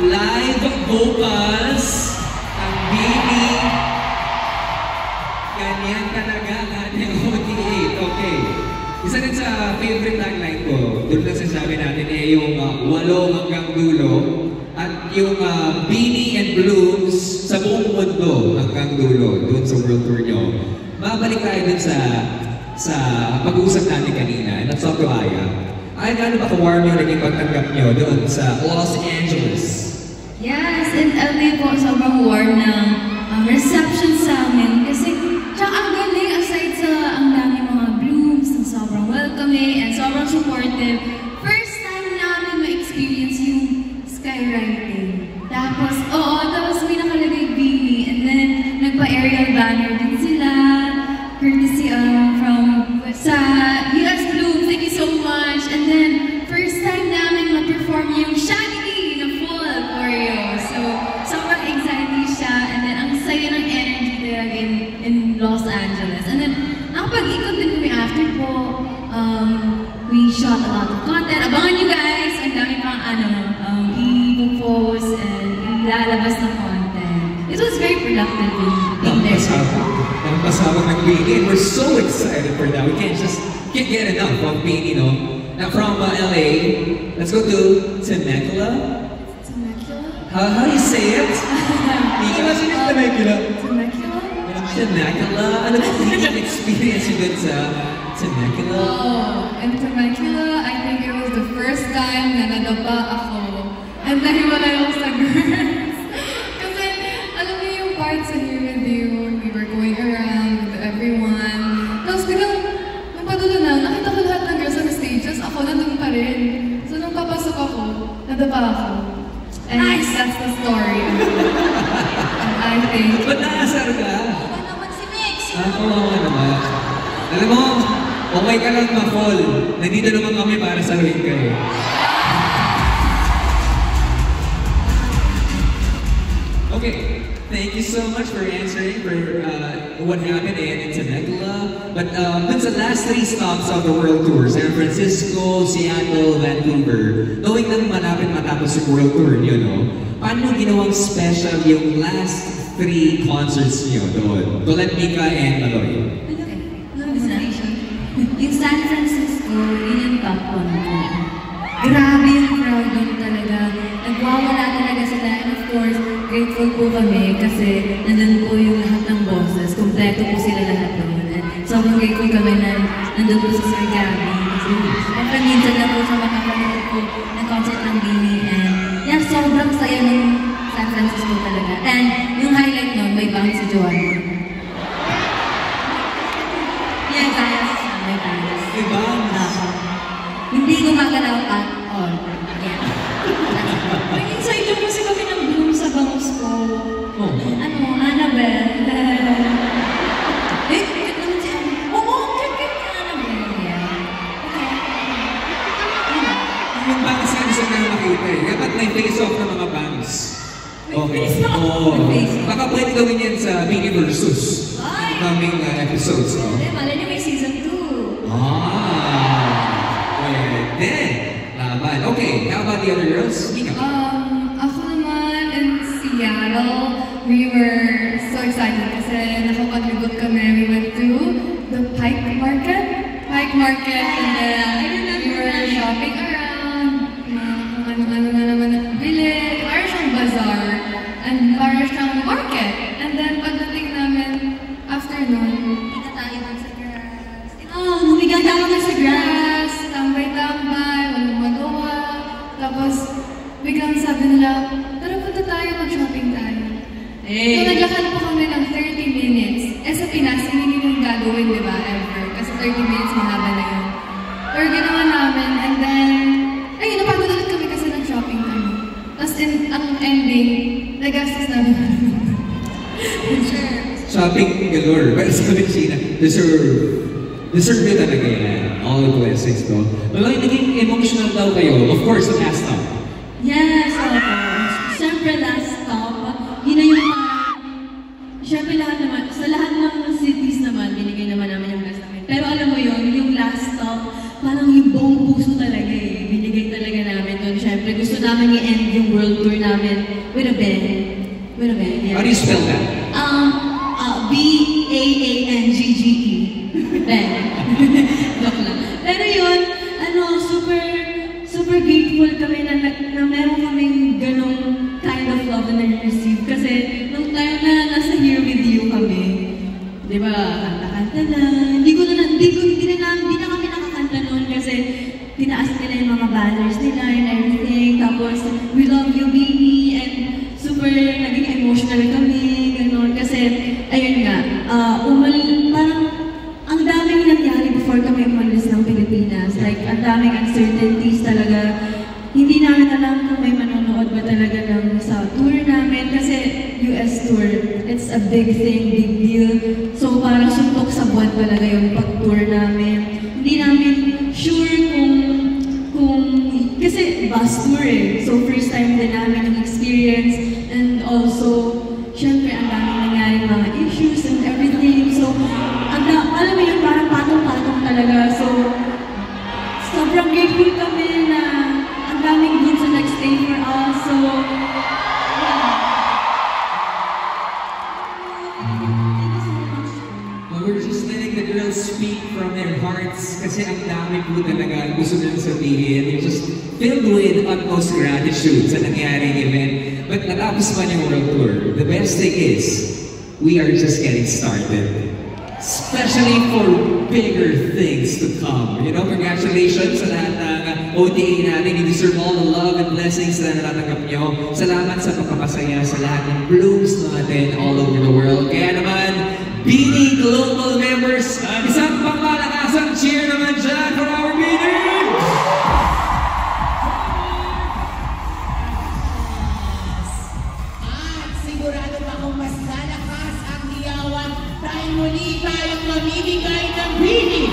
live vocals, ang Bini. Ganyan talaga ating OT8. Okay. Isa din sa favorite tagline ko, doon lang sasabi natin yung walo hanggang dulo at yung Bini and Blooms sa buong mundo hanggang dulo, doon sa world tour nyo. Mabalik tayo dun sa pag-uusap natin kanina. Let's talk to Aya. Aya, gaano ba ka-warm yung naging pagtanggap nyo doon sa Los Angeles? Yes, in LA po, sobrang warm ng reception sa amin. Kasi, tsaka ang galing, aside sa ang dami mga blooms, sobrang welcoming and sobrang supportive. First time namin ma-experience yung skywriting. Tapos may nakalagay Bini, and then nagpa-aerial banner din sila. Courtesy from sa US Bloom, thank you so much. And then, first time namin ma-perform yung Shaggy na full choreo. So, sobrang exciting siya. And then, ang saya ng energy there in Los Angeles. And then, nakapag-ikot din kami after po. We shot a lot of content. Abangan nyo guys! Ang dami pang i-post and ilalabas na content. It was very productive in there. Ang pasabog ng Bini. We're so excited for that. We can't get enough of Bini, no? Now from LA, let's go to Temecula. Temecula? How do you say it? Temecula. Temecula? Temecula? Ano ba yung experience yun dun sa Temecula? In Temecula, I think it was the first time na nadapa ako. And nahiwalay ako sa girls. Kasi, alam niyo yung part sa Here With You, we were going around with everyone. Tapos biglang, nagpadulo na, nakita ko lahat ng girls sa stages, ako nandun pa rin. So nung papasok ako, nadapa ako. And nice! That's the story. I think. Ba't naasar ka? Ako naman si Mix! Ako naman. Alam mo, okay ka lang ma-fall. Nandito naman kami para saluhin kayo. Okay, thank you so much for answering for what happened in Temecula. But that's the last 3 stops of the world tour: San Francisco, Seattle, Vancouver. Knowing na malapit matapos yung world tour nyo, no? Paano ginawang special yung last 3 concerts nyo doon? Tulad Mika and Aloy. Yung San Francisco, yun yung top 1 ko. Grabe yung crowd doon talaga. Nagwawala talaga sila. And of course, grateful po kami kasi nandun po yung lahat ng bosses. Kompleto po sila lahat doon. And sobrang grateful kami na nandun po si Sir Gabby. Siyempre, minsan na po siya makakalimutan po ng concert ng Bini. And yan, sobrang saya ng San Francisco talaga. And yung highlight nun, may bounce si Joanna. Yan, kaya sa may bounce. May bounce? Hindi gumagalaw at all. Yan. Nag-inside yung kasi kami ng Bloom sa bangus ko. Annabelle. Cute naman si Annabelle. Oo, cute ni Annabelle. Yeah. Yung bangs nga gusto ko na makita eh. Dapat may face-off ng mga bangs. Okay. Baka pwede gawin yan sa Bini Versus. Coming episodes, no? Malay niyo may season 2. Pwede. Laban. Okay, how about the other girls? Mika. Ako naman in Seattle, we were so excited kasi nakapaglibot kami. We went to the Pike Market. And then we were shopping around. Kung ano na naman bili. Parang siyang bazaar. And parang siyang market. And then pagdating namin, after nun, kita tayo sa grass. Humigang tayo sa grass. Tambay-tambay, walang magawa. Tapos, biglang sabi nila, tara punta tayo, mag-shopping tayo. So, naglakad po kami ng 30 minutes. Sa Pinas, hindi nyo gagawin, di ba, ever? Kasi 30 minutes, mahaba na yun. Pero ginawa namin, and then, ayun, napagod ulit kami kasi nag-shopping kami. Tapos, ang ending, nagastos namin. Sure. Shopping galore. Pero sabi Sheena, deserve nyo talaga yan. All the blessings, no? Malaki naging emotional daw kayo. Of course, the last stop. Yes, siyempre last stop. Yun na yung siyempre lahat naman, sa lahat ng cities naman, binigay naman namin yung best namin. Pero alam mo yun, yung last stop, parang yung buong puso talaga eh. Binigay talaga namin doon. Siyempre, gusto namin i-end yung world tour namin namin with a band. With a band, yeah. How do you spell that? B-A-A-N-G-G-E. Band. Joke lang. Pero yun, super grateful kami na meron kaming ganong kind of love na nare-receive. Kasi nung time na nasa Here With You kami, di ba, kanta-kanta na, hindi na kami nakakanta noon kasi tinaas nila yung mga banners nila and everything. Tapos, we love you, Bini, and super naging emotional kami, ganon. Kasi, ayun nga, parang ang daming nangyari before kami umalis ng Pilipinas. Like, ang daming uncertainties talaga. Hindi namin alam kung may manonood ba talaga sa tour namin. Kasi US tour, it's a big thing, big deal. So, parang suntok sa buwan talaga yung pag-tour namin. Hindi namin sure kasi bus tour eh. So, first time din namin yung experience. And also, syempre, ang daming nangyaring mga issues and everything. So, alam mo yun, parang patong-patong talaga. So, sobrang grateful kami na ang daming goods na nag-stay for us. So, We're just letting the girls speak from their hearts kasi ang dami po talaga gusto nilang sabihin. They're just filled with utmost gratitude sa nangyaring event. But natapos pa yung world tour. The best thing is, we are just getting started. Especially for bigger things to come. You know, congratulations sa lahat ng OTA natin. You deserve all the love and blessings na natatanggap nyo. Salamat sa pagpapasaya sa lahat ng blooms natin all over the world. Kaya naman, Bini Global members, isang pangmalakasang cheer naman dyan for our Bini! At sigurado akong mas lalakas ang iyawan dahil muli tayong mamimigay ng Bini.